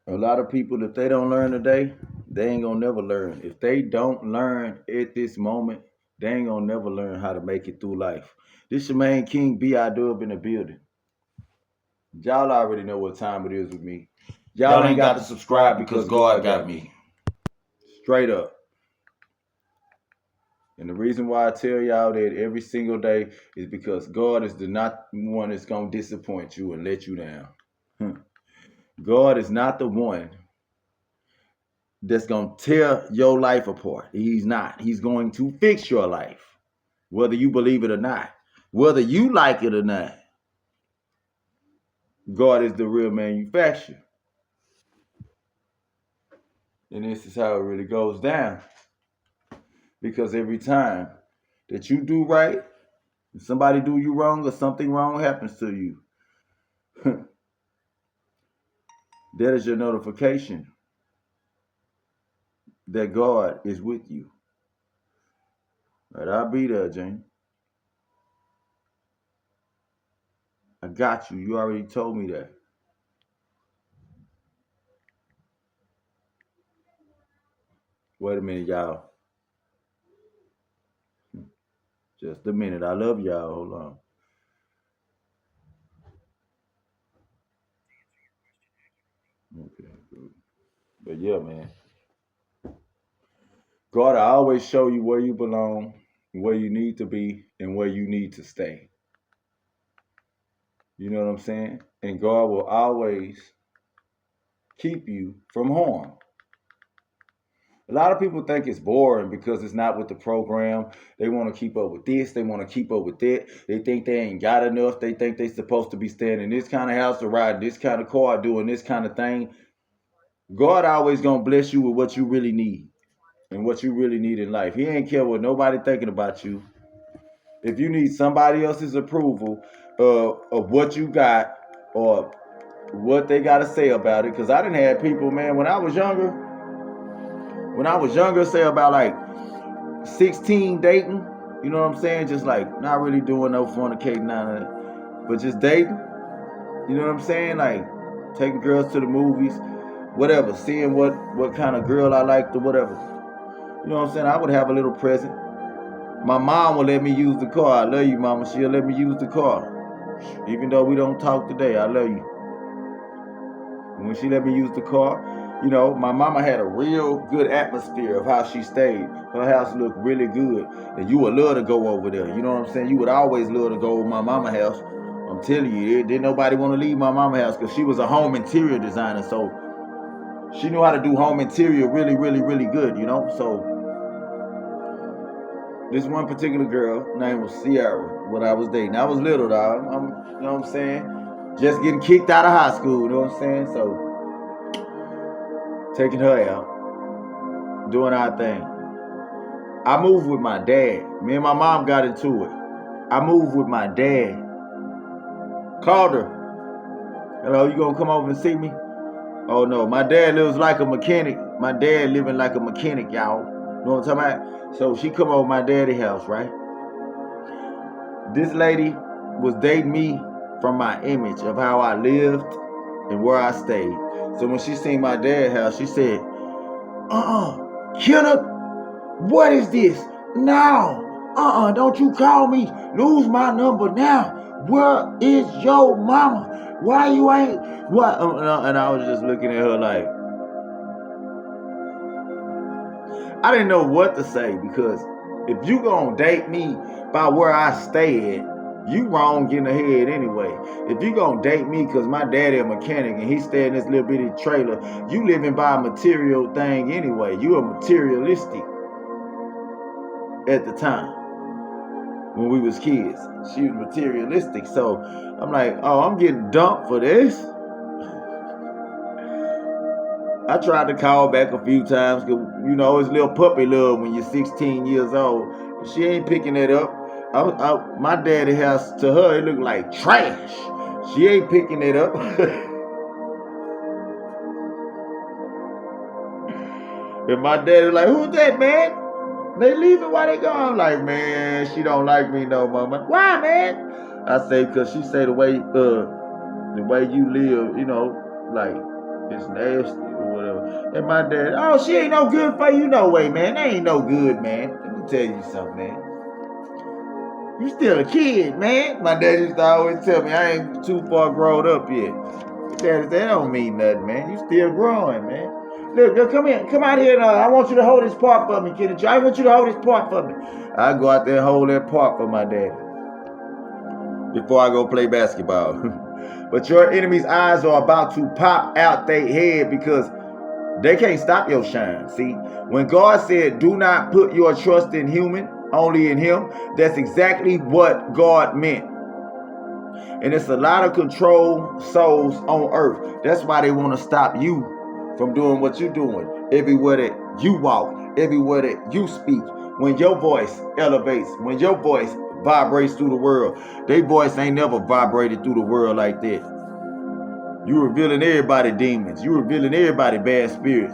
A lot of people, if they don't learn today, they ain't gonna never learn. If they don't learn at this moment, they ain't gonna never learn how to make it through life. This your main king, B.I.Dub in the building. Y'all already know what time it is with me. Y'all ain't got to subscribe because God got me. Straight up. And the reason why I tell y'all that every single day is because God is the not one that's gonna disappoint you and let you down. God is not the one that's gonna tear your life apart. He's not. He's going to fix your life, whether you believe it or not, whether you like it or not. God is the real manufacturer. And this is how it really goes down. Because every time that you do right, somebody do you wrong or something wrong happens to you, that is your notification that God is with you. Right, I'll be there, Jane. I got you. You already told me that. Wait a minute, y'all. Just a minute. I love y'all. Hold on. Okay, good. But yeah, man. God, I always show you where you belong, where you need to be, and where you need to stay. You know what I'm saying? And God will always keep you from harm. A lot of people think it's boring because it's not with the program. They want to keep up with this. They want to keep up with that. They think they ain't got enough. They think they supposed to be staying in this kind of house or riding this kind of car, doing this kind of thing. God always gonna bless you with what you really need and what you really need in life. He ain't care what nobody thinking about you. If you need somebody else's approval of what you got or what they got to say about it, because I didn't have people, man, when I was younger, say about like 16 dating, you know what I'm saying? Just like not really doing no fornicating, none of that, but just dating, you know what I'm saying? Like taking girls to the movies, whatever, seeing what kind of girl I liked or whatever. You know what I'm saying? I would have a little present. My mom will let me use the car. I love you, mama. She'll let me use the car. Even though we don't talk today, I love you. And when she let me use the car, you know, my mama had a real good atmosphere of how she stayed. Her house looked really good. And you would love to go over there. You know what I'm saying? You would always love to go over my mama house. I'm telling you, didn't nobody want to leave my mama house because she was a home interior designer. So she knew how to do home interior really, really, really good, you know? So this one particular girl, name was Sierra, when I was dating. I was little, dog. You know what I'm saying? Just getting kicked out of high school, you know what I'm saying? So taking her out, doing our thing. I moved with my dad. Me and my mom got into it. I moved with my dad. Called her. Hello, you gonna come over and see me? Oh no, my dad lives like a mechanic. My dad living like a mechanic, y'all. You know what I'm talking about? So she come over to my daddy's house, right? This lady was dating me from my image of how I lived and where I stayed. So when she seen my dad's house, she said, Kenneth, what is this? No, don't you call me. Lose my number now. Where is your mama? Why you ain't, what? And I was just looking at her like, I didn't know what to say because if you gonna date me by where I stay at, you wrong in the head anyway. If you gonna date me because my daddy a mechanic and he stay in this little bitty trailer, you living by a material thing anyway. You a materialistic at the time when we was kids. She was materialistic. So I'm like, oh, I'm getting dumped for this. I tried to call back a few times because, you know, it's little puppy love when you're 16 years old. She ain't picking it up. My daddy house to her, it looked like trash. She ain't picking it up. And my daddy like, who's that, man? They leaving, why they gone? I'm like, man, she don't like me no more. Why, man? I say, because she say the way you live, you know, like, It's nasty or whatever. And my dad, oh, she ain't no good for you. No way, man. They ain't no good, man. Let me tell you something, man. You still a kid, man. My dad used to always tell me I ain't too far grown up yet. My dad said, that don't mean nothing, man. You still growing, man. Look, come here. Come out here. I want you to hold this part for me, kid. I want you to hold this part for me. I go out there and hold that part for my daddy before I go play basketball. But your enemy's eyes are about to pop out their head because they can't stop your shine. See, when God said, do not put your trust in human, only in him, that's exactly what God meant. And it's a lot of controlled souls on earth. That's why they want to stop you from doing what you're doing. Everywhere that you walk, everywhere that you speak, when your voice elevates, when your voice vibrates through the world, their voice ain't never vibrated through the world like that. You revealing everybody demons. You revealing everybody bad spirits.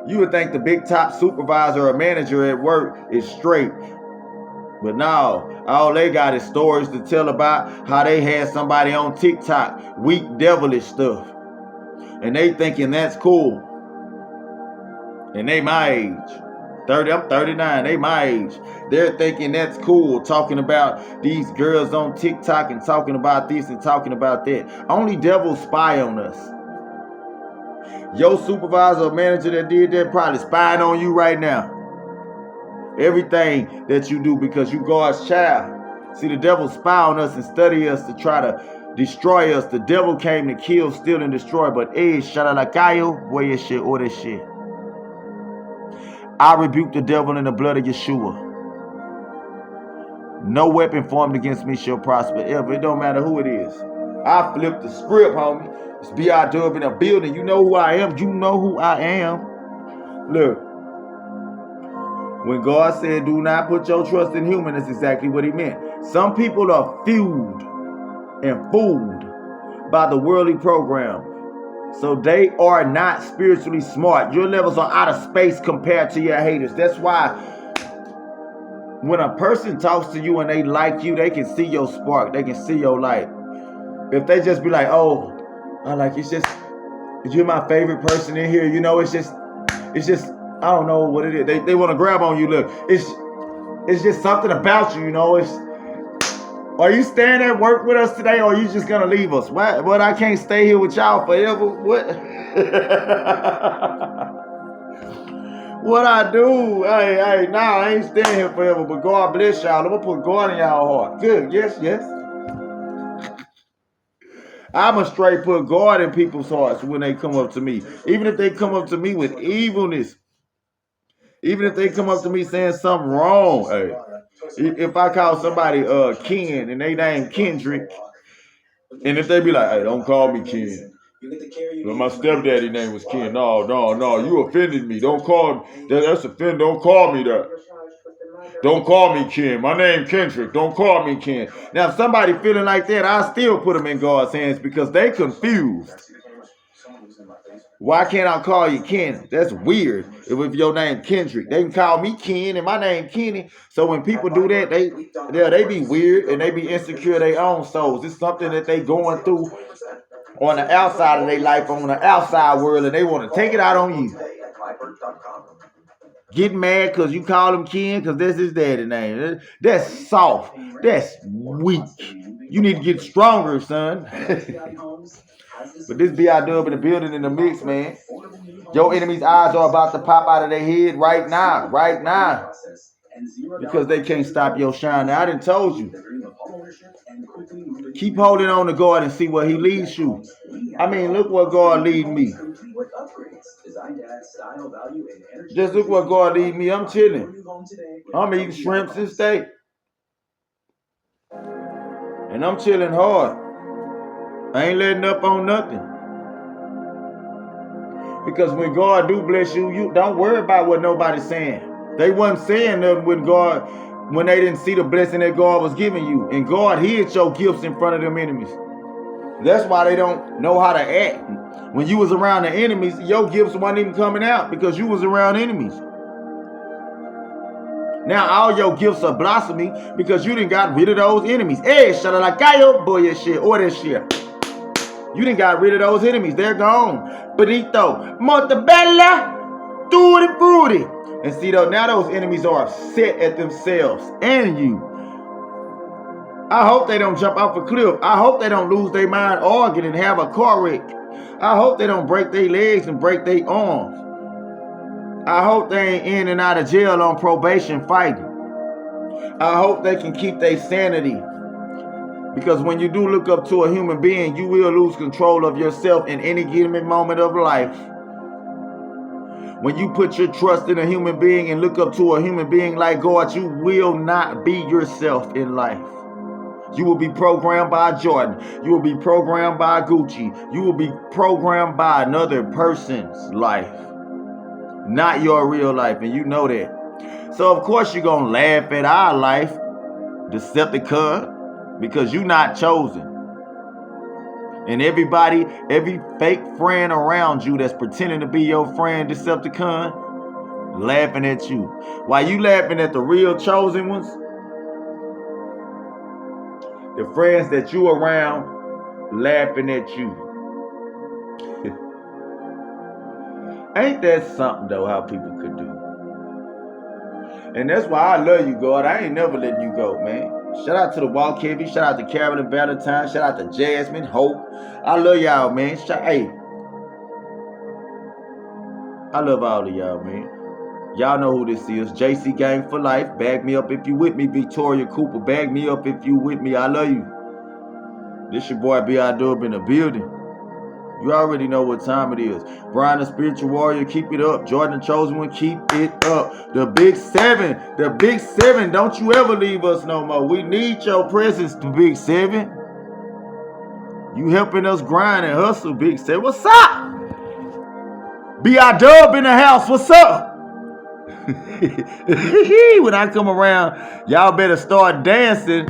You would think the big top supervisor or manager at work is straight. But no, all they got is stories to tell about how they had somebody on TikTok, weak devilish stuff. And they thinking that's cool. And they my age. 30, I'm 39, they my age. They're thinking that's cool, talking about these girls on TikTok and talking about this and talking about that. Only devils spy on us. Your supervisor or manager that did that probably spying on you right now. Everything that you do because you God's child. See, the devil spy on us and study us to try to destroy us. The devil came to kill, steal, and destroy. But shalalakayo, boy, shit, or this shit. I rebuke the devil in the blood of Yeshua. No weapon formed against me shall prosper ever. It don't matter who it is. I flipped the script, homie. It's B.I.Dub in a building. You know who I am. You know who I am. Look. When God said, do not put your trust in human, that's exactly what he meant. Some people are fueled and fooled by the worldly program. So they are not spiritually smart. Your levels are out of space compared to your haters. That's why when a person talks to you and they like you, they can see your spark. They can see your light. If they just be like, oh, I like it's just, you're my favorite person in here. You know, it's just, I don't know what it is. They want to grab on you. Look, it's just something about you. You know, are you staying at work with us today, or are you just gonna leave us? What? But I can't stay here with y'all forever. What? What I do? Hey, nah, I ain't staying here forever. But God bless y'all. I'm gonna put God in y'all heart. Good. Yes. I'm going to straight put God in people's hearts when they come up to me. Even if they come up to me with evilness. Even if they come up to me saying something wrong. Hey, if I call somebody Ken and they name Kendrick, and if they be like, hey, don't call me Ken. Well, my stepdaddy name was Ken. No, you offended me. Don't call me. That's offended. Don't call me that. Don't call me Ken. My name Kendrick. Don't call me Ken. Now, if somebody feeling like that, I still put them in God's hands because they confused. Why can't I call you Ken? That's weird. If your name Kendrick, they can call me Ken and my name Kenny. So when people do that, they be weird and they be insecure their own souls. It's something that they going through on the outside of their life, on the outside world, and they want to take it out on you. Get mad because you call him Ken because that's his daddy name. That's soft. That's weak. You need to get stronger, son. But this B.I.Dub in the building in the mix, man. Your enemy's eyes are about to pop out of their head right now. Because they can't stop your shine. Now, I done told you. Keep holding on to God and see where he leads you. I mean, look where God lead me. Just look where God lead me. I'm chilling. I'm eating shrimps and steak. And I'm chilling hard. I ain't letting up on nothing. Because when God do bless you, you don't worry about what nobody's saying. They wasn't saying nothing when they didn't see the blessing that God was giving you. And God hid your gifts in front of them enemies. That's why they don't know how to act. When you was around the enemies, your gifts weren't even coming out because you was around enemies. Now all your gifts are blossoming because you done got rid of those enemies. Hey, shalalakayo, boy, shit, or that shit. You done got rid of those enemies. They're gone. Benito, Montebella, Tutti Frutti. And see, though, now those enemies are upset at themselves and you. I hope they don't jump off a cliff. I hope they don't lose their mind arguing and have a car wreck. I hope they don't break their legs and break their arms. I hope they ain't in and out of jail on probation fighting. I hope they can keep their sanity. Because when you do look up to a human being, you will lose control of yourself in any given moment of life. When you put your trust in a human being and look up to a human being like God, you will not be yourself in life. You will be programmed by Jordan. You will be programmed by Gucci. You will be programmed by another person's life, not your real life, and you know that. So of course you're going to laugh at our life, Decepticon, because you're not chosen. And everybody, every fake friend around you that's pretending to be your friend, Decepticon, laughing at you. While you laughing at the real chosen ones, the friends that you around laughing at you. Ain't that something though, how people could do? And that's why I love you, God. I ain't never letting you go, man. Shout out to the Walt Kevy. Shout out to Carolyn Valentine. Shout out to Jasmine, Hope. I love y'all, man. Hey, I love all of y'all, man. Y'all know who this is. JC Gang for life. Bag me up if you with me. Victoria Cooper. Bag me up if you with me. I love you. This your boy B.I.Dub in the building. You already know what time it is. Brian the Spiritual Warrior, keep it up. Jordan the Chosen One, keep it up. The Big Seven. The Big Seven. Don't you ever leave us no more. We need your presence, the Big Seven. You helping us grind and hustle, Big Seven. What's up? B.I.Dub in the house. What's up? When I come around, y'all better start dancing.